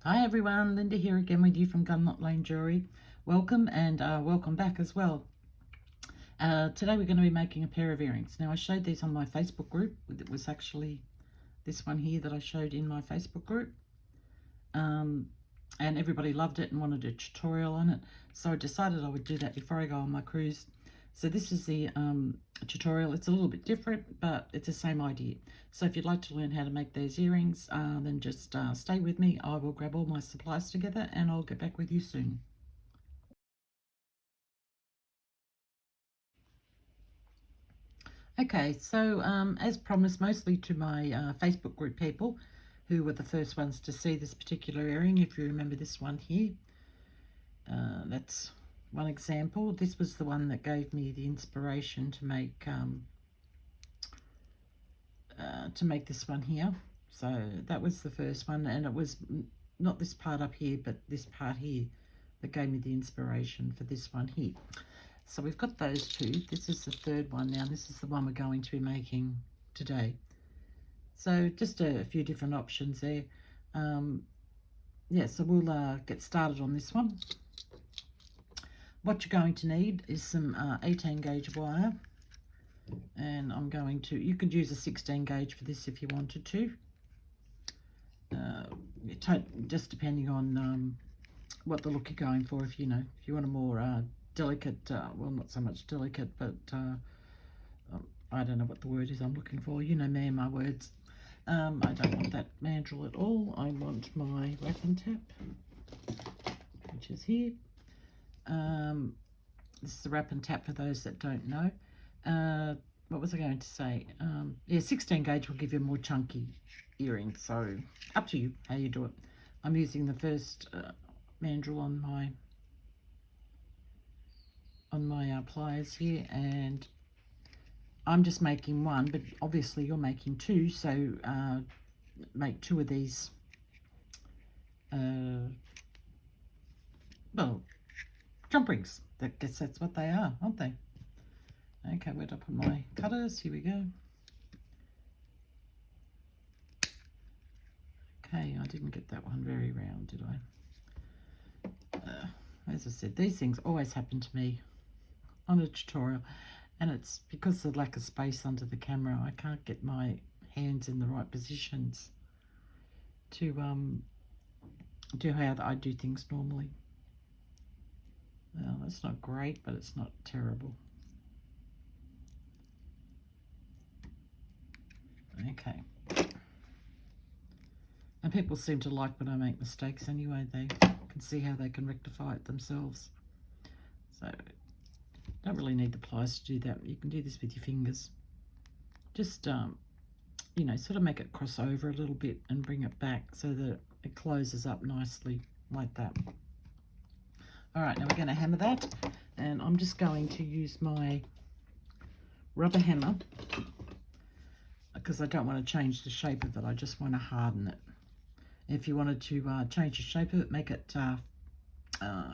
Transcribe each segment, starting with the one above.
Hi everyone, Linda here again with you from Gunlock Lane Jewellery. Welcome and welcome back as well. Today we're going to be making a pair of earrings. Now I showed these on my Facebook group. It was actually this one here that I showed in my Facebook group. And everybody loved it and wanted a tutorial on it. So I decided I would do that before I go on my cruise. So this is the tutorial. It's a little bit different, but it's the same idea. So if you'd like to learn how to make those earrings, then just stay with me. I will grab all my supplies together and I'll get back with you soon. Okay, so as promised, mostly to my Facebook group people who were the first ones to see this particular earring. If you remember this one here, that's one example. This was the one that gave me the inspiration to make this one here. So that was the first one, and it was not this part up here, but this part here that gave me the inspiration for this one here. So we've got those two. This is the third one now. This is the one we're going to be making today. So just a few different options there. Yeah, so we'll get started on this one. What you're going to need is some 18 gauge wire, and I'm going to, you could use a 16 gauge for this if you wanted to, just depending on what the look you're going for. If you want a more delicate, well, not so much delicate, but I don't know what the word is I'm looking for. You know me and my words. I don't want that mandrel at all. I want my wrap and tap, which is here. This is the wrap and tap for those that don't know. What was I going to say? Yeah, 16 gauge will give you a more chunky earring, so up to you how you do it. I'm using the first mandrel on my pliers here, and I'm just making one, but obviously you're making two, so make two of these, well, jump rings. I guess that's what they are, aren't they? Okay, where'd I put my cutters? Here we go. Okay, I didn't get that one very round, did I? As I said, these things always happen to me on a tutorial, and it's because of the lack of space under the camera. I can't get my hands in the right positions to do how I do things normally. Well, that's not great, but it's not terrible. Okay. And people seem to like when I make mistakes anyway. They can see how they can rectify it themselves. So don't really need the pliers to do that. You can do this with your fingers. Just, you know, sort of make it cross over a little bit and bring it back so that it closes up nicely like that. All right, now we're going to hammer that, and I'm just going to use my rubber hammer because I don't want to change the shape of it. I just want to harden it. If you wanted to change the shape of it, make it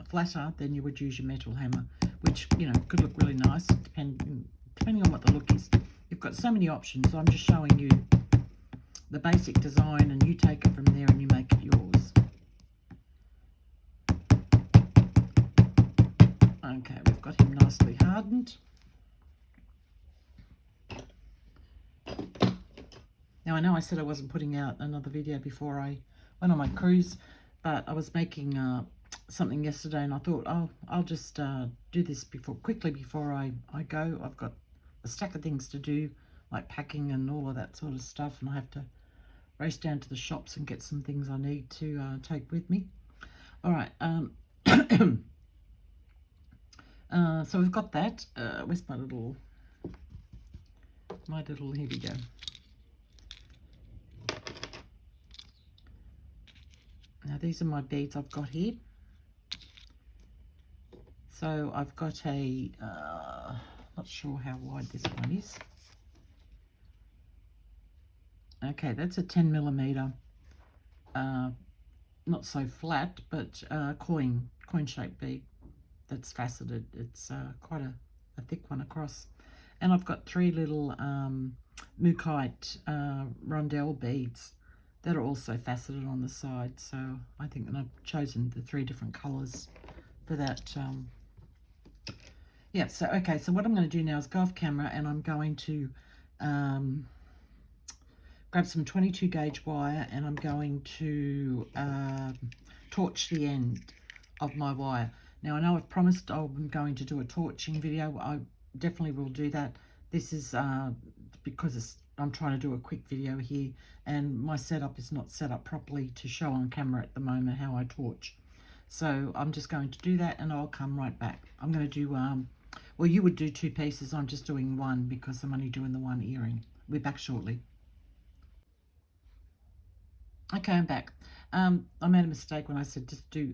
flatter, then you would use your metal hammer, which, you know, could look really nice depending on what the look is. You've got so many options. I'm just showing you the basic design, and you take it from there and you make it yours. Okay, we've got him nicely hardened. Now I know I said I wasn't putting out another video before I went on my cruise, but I was making something yesterday, and I thought, oh, I'll just do this quickly before I go. I've got a stack of things to do, like packing and all of that sort of stuff, and I have to race down to the shops and get some things I need to take with me. All right, so we've got that. Where's my little, here we go. Now these are my beads I've got here. So I've got a, not sure how wide this one is. Okay, that's a 10 millimeter, not so flat, but coin shaped bead that's faceted. It's quite a thick one across. And I've got three little Mukite rondelle beads that are also faceted on the side. So I think that I've chosen the 3 different colours for that. Yeah, so okay, so what I'm going to do now is go off camera, and I'm going to grab some 22 gauge wire, and I'm going to torch the end of my wire. Now I know I've promised I'm going to do a torching video. I definitely will do that. This is because I'm trying to do a quick video here, and my setup is not set up properly to show on camera at the moment how I torch. So I'm just going to do that, and I'll come right back. I'm going to do, well, you would do 2 pieces. I'm just doing 1 because I'm only doing the 1 earring. We're back shortly. Okay, I'm back. I made a mistake when I said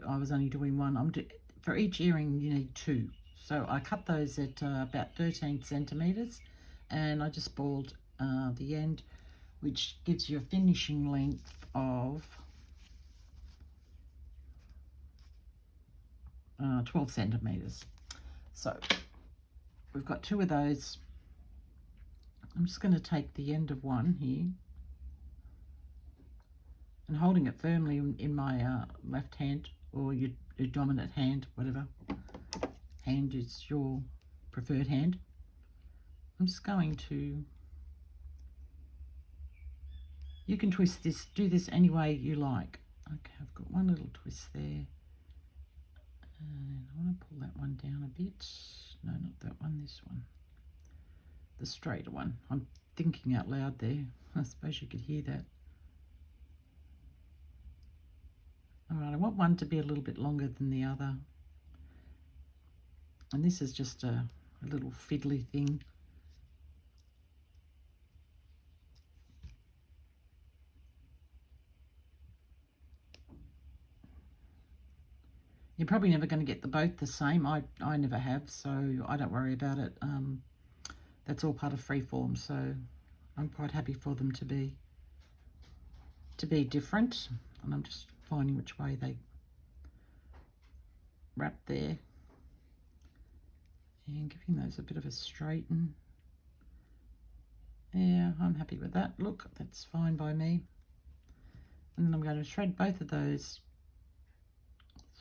I was only doing 1. For each earring you need 2. So I cut those at about 13 centimeters, and I just balled the end, which gives you a finishing length of 12 centimeters. So we've got 2 of those. I'm just going to take the end of 1 here, and holding it firmly in my left hand, or your dominant hand, whatever hand is your preferred hand. I'm just going to, you can twist this, do this any way you like. Okay, I've got 1 little twist there, and I want to pull that one down a bit. No, not that one, this one, the straighter one. I'm thinking out loud there. I suppose you could hear that. All right, I want one to be a little bit longer than the other. And this is just a little fiddly thing. You're probably never going to get both the same. I never have, so I don't worry about it. That's all part of freeform, so I'm quite happy for them to be different. And I'm just finding which way they wrap there, and giving those a bit of a straighten. Yeah, I'm happy with that. Look, that's fine by me. And then I'm going to thread both of those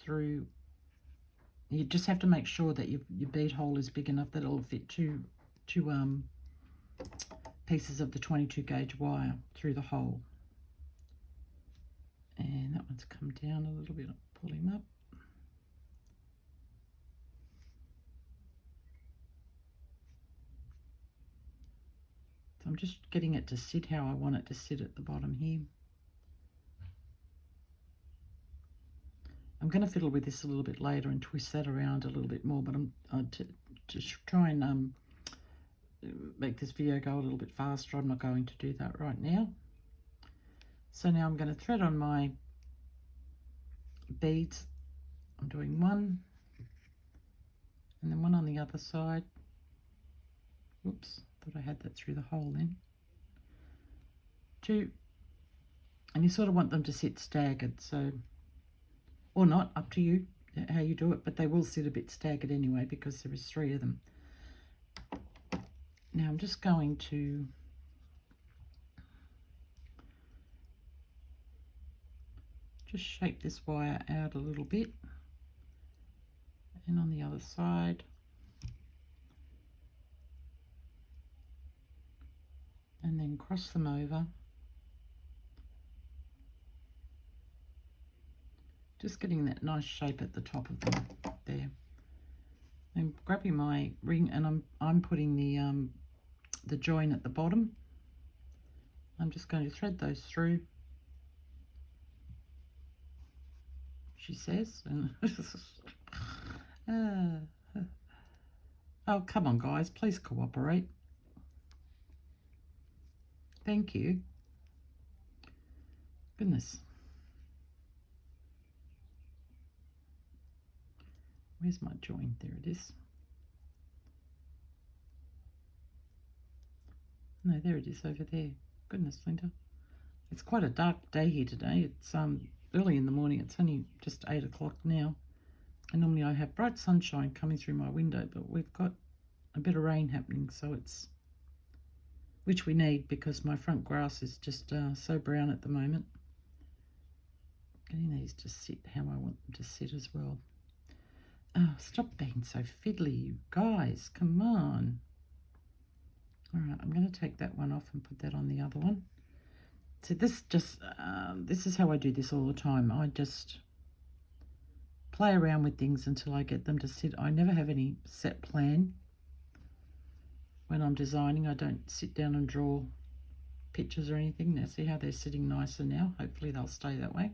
through. You just have to make sure that your bead hole is big enough that it'll fit two pieces of the 22 gauge wire through the hole. And that one's come down a little bit. I'll pull him up. So I'm just getting it to sit how I want it to sit at the bottom here. I'm going to fiddle with this a little bit later and twist that around a little bit more, but I'm to try and make this video go a little bit faster, I'm not going to do that right now. So now I'm going to thread on my beads. I'm doing 1, and then 1 on the other side. Oops, thought I had that through the hole then. 2, and you sort of want them to sit staggered, so, or not, up to you how you do it, but they will sit a bit staggered anyway because there is 3 of them. Now I'm just going to just shape this wire out a little bit, and on the other side, and then cross them over, just getting that nice shape at the top of them there. And grabbing my ring, and I'm putting the join at the bottom. I'm just going to thread those through, she says, and oh, come on guys, please cooperate. Thank you. Goodness. Where's my join? There it is. No, there it is over there. Goodness, Linda. It's quite a dark day here today. It's early in the morning. It's only just 8 o'clock now. And normally I have bright sunshine coming through my window, but we've got a bit of rain happening, so which we need because my front grass is just so brown at the moment. Getting these to sit how I want them to sit as well. Oh, stop being so fiddly, you guys. Come on. All right, I'm going to take that one off and put that on the other one. So this is how I do this all the time. I just play around with things until I get them to sit. I never have any set plan. When I'm designing, I don't sit down and draw pictures or anything. Now see how they're sitting nicer now. Hopefully they'll stay that way.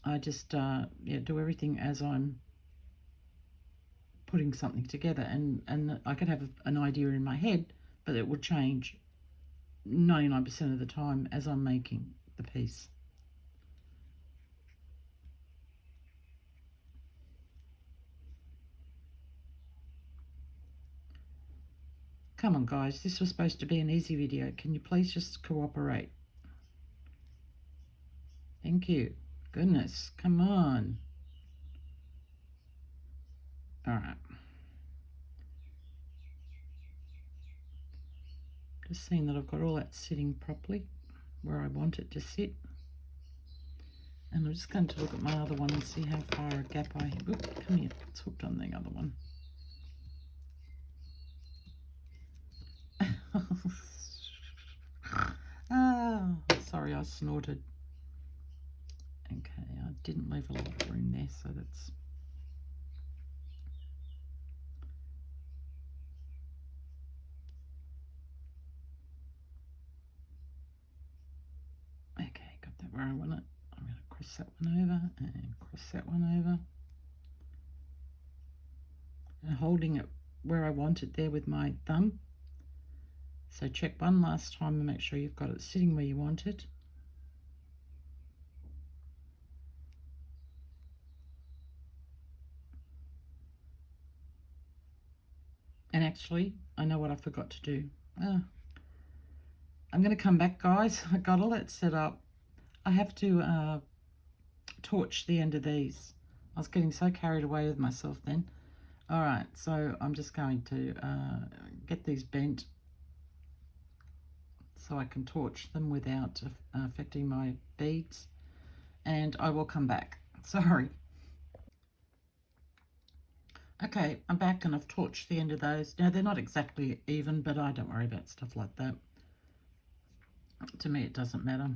I just do everything as I'm putting something together, and I could have an idea in my head, but it will change 99% of the time as I'm making the piece. Come on guys, this was supposed to be an easy video. Can you please just cooperate? Thank you. Goodness, come on. All right. Just seeing that I've got all that sitting properly where I want it to sit. And I'm just going to look at my other one and see how far a gap I have. Oop, come here, it's hooked on the other one. Oh, sorry, I snorted. Okay, I didn't leave a lot of room there, so that's... Okay, got that where I want it. I'm going to cross that one over and cross that one over. And holding it where I want it there with my thumb. So check one last time and make sure you've got it sitting where you want it. And actually, I know what I forgot to do. I'm going to come back, guys. I got all that set up. I have to torch the end of these. I was getting so carried away with myself then. All right, so I'm just going to get these bent so I can torch them without affecting my beads. And I will come back. Sorry. Okay, I'm back and I've torched the end of those. Now, they're not exactly even, but I don't worry about stuff like that. To me, it doesn't matter.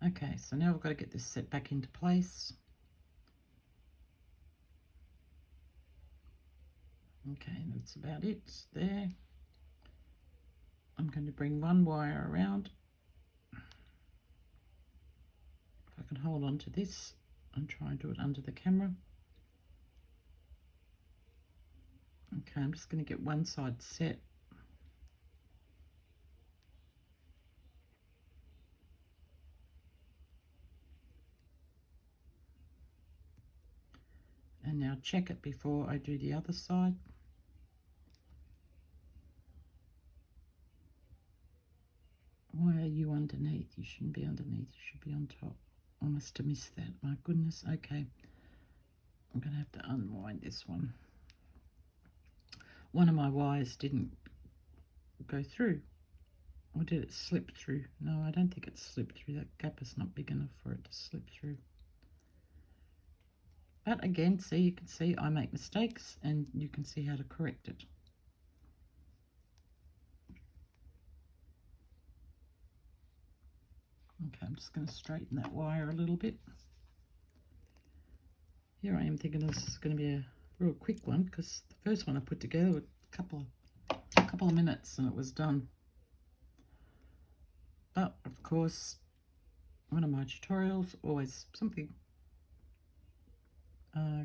Okay, so now we've got to get this set back into place. Okay, that's about it there. I'm going to bring one wire around. If I can hold on to this and try and do it under the camera. Okay, I'm just going to get one side set. And now check it before I do the other side. Why are you underneath? You shouldn't be underneath, you should be on top. I must have missed that, my goodness. Okay, I'm going to have to unwind this one. One of my wires didn't go through. Or did it slip through? No, I don't think it slipped through. That gap is not big enough for it to slip through. But again, see, you can see I make mistakes and you can see how to correct it. Okay, I'm just going to straighten that wire a little bit. Here I am thinking this is going to be a real quick one because the first one I put together was a couple of minutes and it was done. But of course, one of my tutorials, always something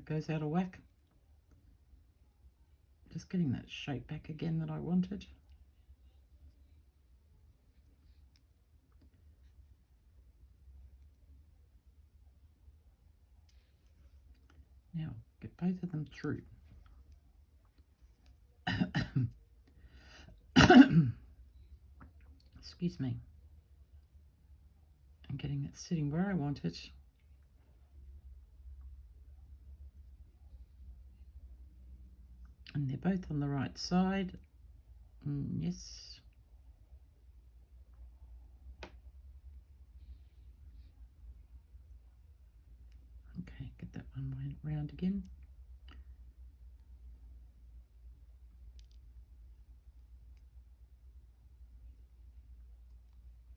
goes out of whack. Just getting that shape back again that I wanted. Now, get both of them through. Excuse me. And getting it sitting where I want it. And they're both on the right side. Yes. one way round again.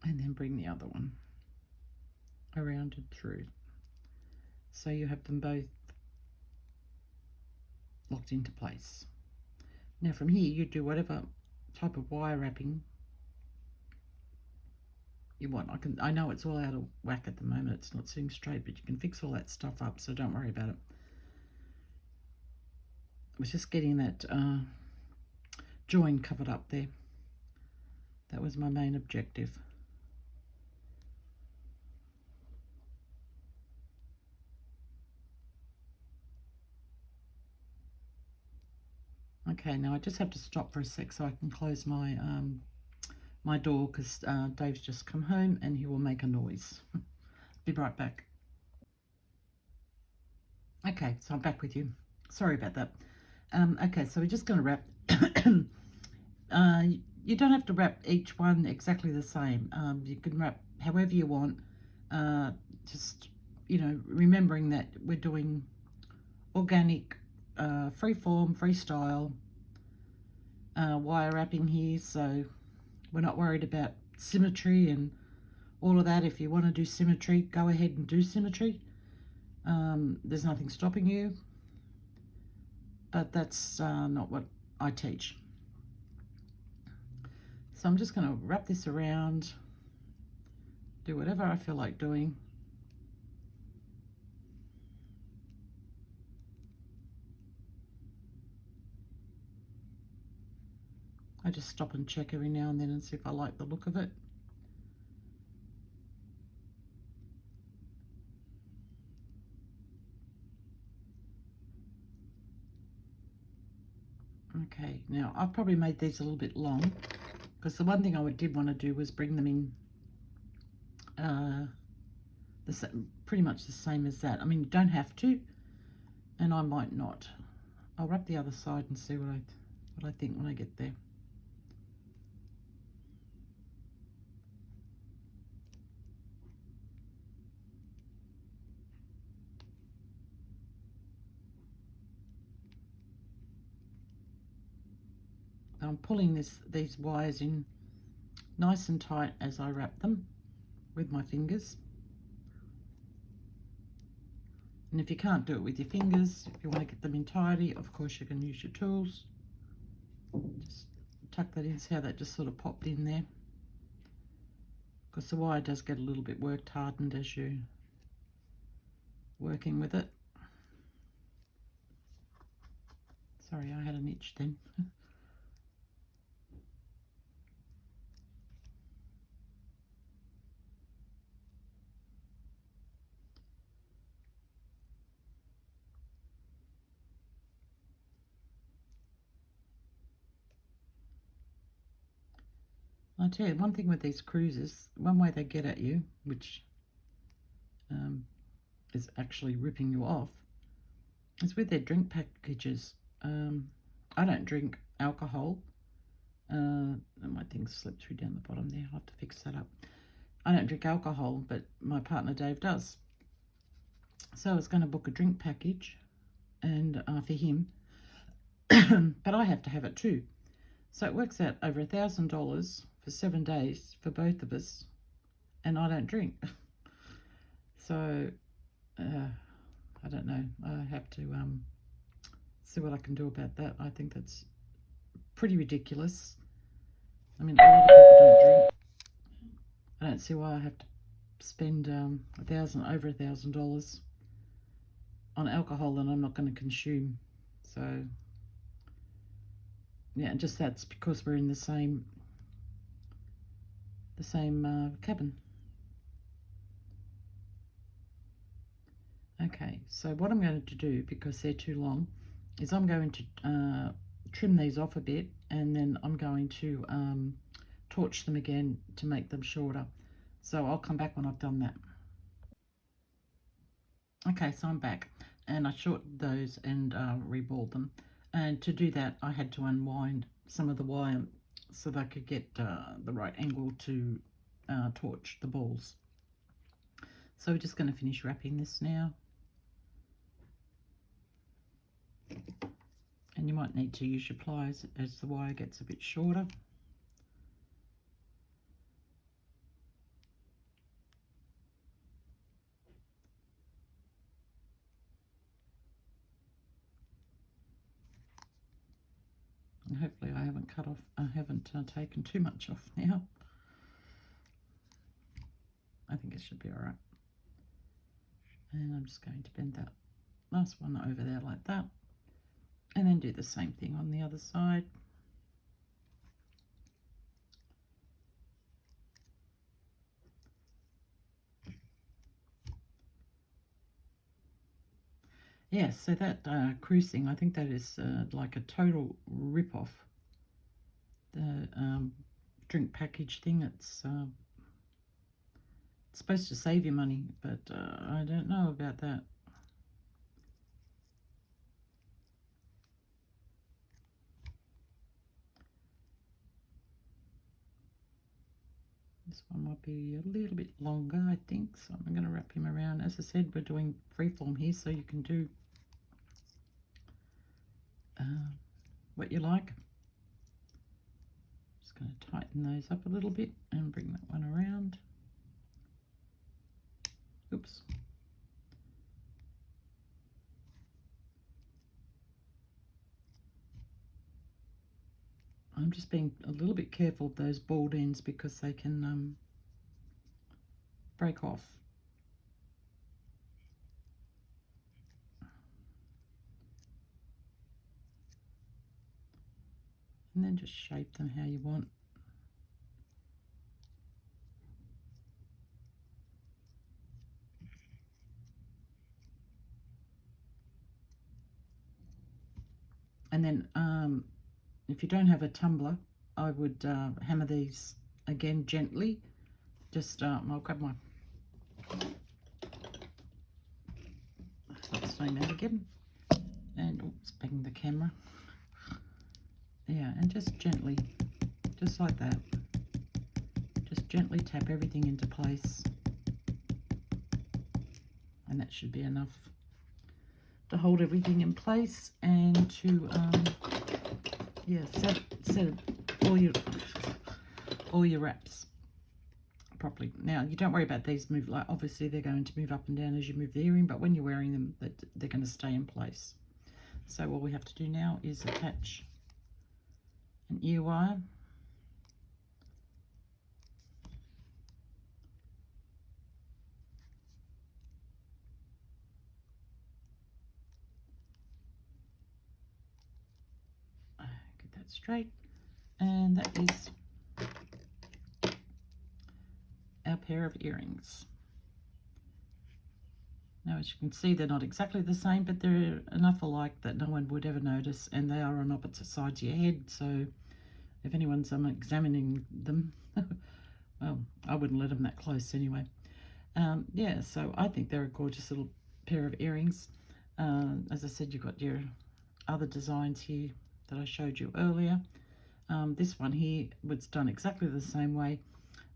And then bring the other one around and through. So you have them both locked into place. Now from here you do whatever type of wire wrapping you want. I know it's all out of whack at the moment, it's not sitting straight, but you can fix all that stuff up, so don't worry about it. I was just getting that join covered up there. That was my main objective. Okay, now I just have to stop for a sec so I can close my my door, because Dave's just come home and he will make a noise. Be right back. Okay, so I'm back with you. Sorry about that. Okay, so we're just going to wrap. You don't have to wrap each one exactly the same. You can wrap however you want. Just, you know, remembering that we're doing organic, free form, freestyle wire wrapping here, so we're not worried about symmetry and all of that. If you want to do symmetry, go ahead and do symmetry. There's nothing stopping you, but that's not what I teach. So I'm just going to wrap this around, do whatever I feel like doing. I just stop and check every now and then and see if I like the look of it. Okay, now I've probably made these a little bit long, because the one thing I did want to do was bring them in pretty much the same as that. I mean, you don't have to, and I might not. I'll wrap the other side and see what I think when I get there. I'm pulling these wires in nice and tight as I wrap them with my fingers. And if you can't do it with your fingers, if you want to get them in tidy, of course you can use your tools. Just tuck that in, see how that just sort of popped in there. Because the wire does get a little bit worked hardened as you're working with it. Sorry, I had an itch then. I'll tell you, one thing with these cruisers, one way they get at you, which is actually ripping you off, is with their drink packages. I don't drink alcohol. My thing slipped through down the bottom there. I'll have to fix that up. I don't drink alcohol, but my partner Dave does. So I was going to book a drink package and for him, but I have to have it too. So it works out over $1,000 for 7 days for both of us, and I don't drink. So I don't know. I have to see what I can do about that. I think that's pretty ridiculous. I mean, a lot of people don't drink. I don't see why I have to spend over $1,000 on alcohol that I'm not going to consume. So yeah, and just that's because we're in the same cabin. Okay, so what I'm going to do, because they're too long, is I'm going to trim these off a bit, and then I'm going to torch them again to make them shorter. So I'll come back when I've done that. Okay, so I'm back, and I shortened those and reballed them. And to do that, I had to unwind some of the wire so that I could get the right angle to torch the balls. So we're just going to finish wrapping this now. And you might need to use your pliers as the wire gets a bit shorter. And hopefully I haven't taken too much off now. I think it should be all right. And I'm just going to bend that last one over there like that. And then do the same thing on the other side. Yeah, so that cruising, I think that is like a total rip-off. The drink package thing, it's supposed to save you money, but I don't know about that. This one might be a little bit longer, I think, so I'm going to wrap him around. As I said, we're doing freeform here, so you can do what you like. Just going to tighten those up a little bit and bring that one around. Oops. I'm just being a little bit careful of those bald ends because they can break off. And then just shape them how you want. And then if you don't have a tumbler, I would hammer these again gently. Just, I'll grab my, stop saying that again. And, oops, bang the camera. Yeah, and just gently, just like that. Just gently tap everything into place. And that should be enough to hold everything in place and to, yeah, set all your wraps properly. Now, you don't worry about these move, like obviously they're going to move up and down as you move the earring, but when you're wearing them, they're going to stay in place. So all we have to do now is attach an ear wire. Get that straight, and that is our pair of earrings. Now, as you can see, they're not exactly the same, but they're enough alike that no one would ever notice, and they are on opposite sides of your head, so if anyone's examining them, well, I wouldn't let them that close anyway. Yeah, so I think they're a gorgeous little pair of earrings. As I said, you've got your other designs here that I showed you earlier. This one here was done exactly the same way,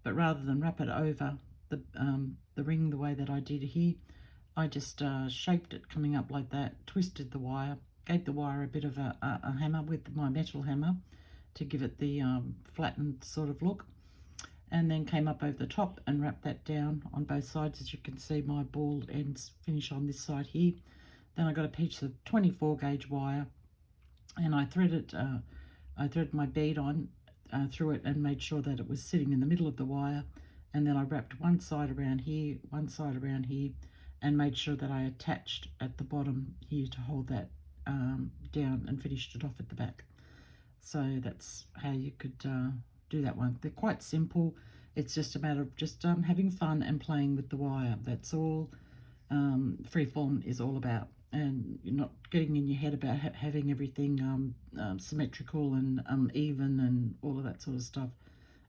but rather than wrap it over the ring the way that I did here, I just shaped it coming up like that, twisted the wire, gave the wire a bit of a hammer with my metal hammer to give it the flattened sort of look, and then came up over the top and wrapped that down on both sides. As you can see, my ball ends finish on this side here. Then I got a piece of 24 gauge wire, and I threaded my bead on through it and made sure that it was sitting in the middle of the wire, and then I wrapped one side around here, one side around here, and made sure that I attached at the bottom here to hold that down, and finished it off at the back. So that's how you could do that one. They're quite simple. It's just a matter of just having fun and playing with the wire. That's all freeform is all about. And you're not getting in your head about having everything symmetrical and even and all of that sort of stuff.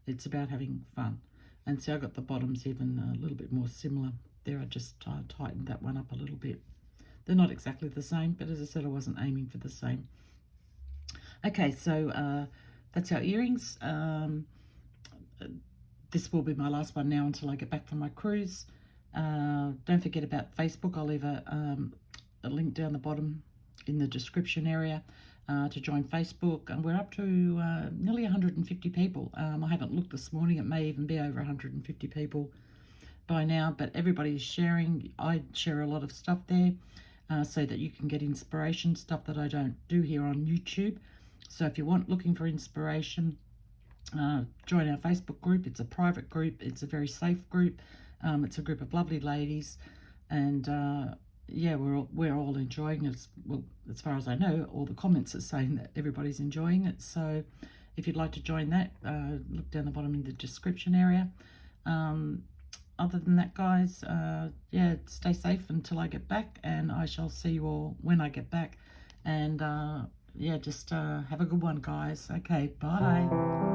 It's about having fun. And see, I got the bottoms even a little bit more similar. There, I just tightened that one up a little bit. They're not exactly the same, but as I said, I wasn't aiming for the same. Okay, so that's our earrings. This will be my last one now until I get back from my cruise. Don't forget about Facebook. I'll leave a link down the bottom in the description area to join Facebook, and we're up to nearly 150 people. I haven't looked this morning. It may even be over 150 people by now, but everybody is sharing. I share a lot of stuff there so that you can get inspiration, stuff that I don't do here on YouTube. So if you're looking for inspiration, join our Facebook group. It's a private group. It's a very safe group. It's a group of lovely ladies, and yeah, we're all enjoying it. Well, as far as I know, all the comments are saying that everybody's enjoying it. So if you'd like to join that, look down the bottom in the description area. Other than that, guys, yeah, stay safe until I get back, and I shall see you all when I get back. And yeah, just have a good one, guys. Okay, bye.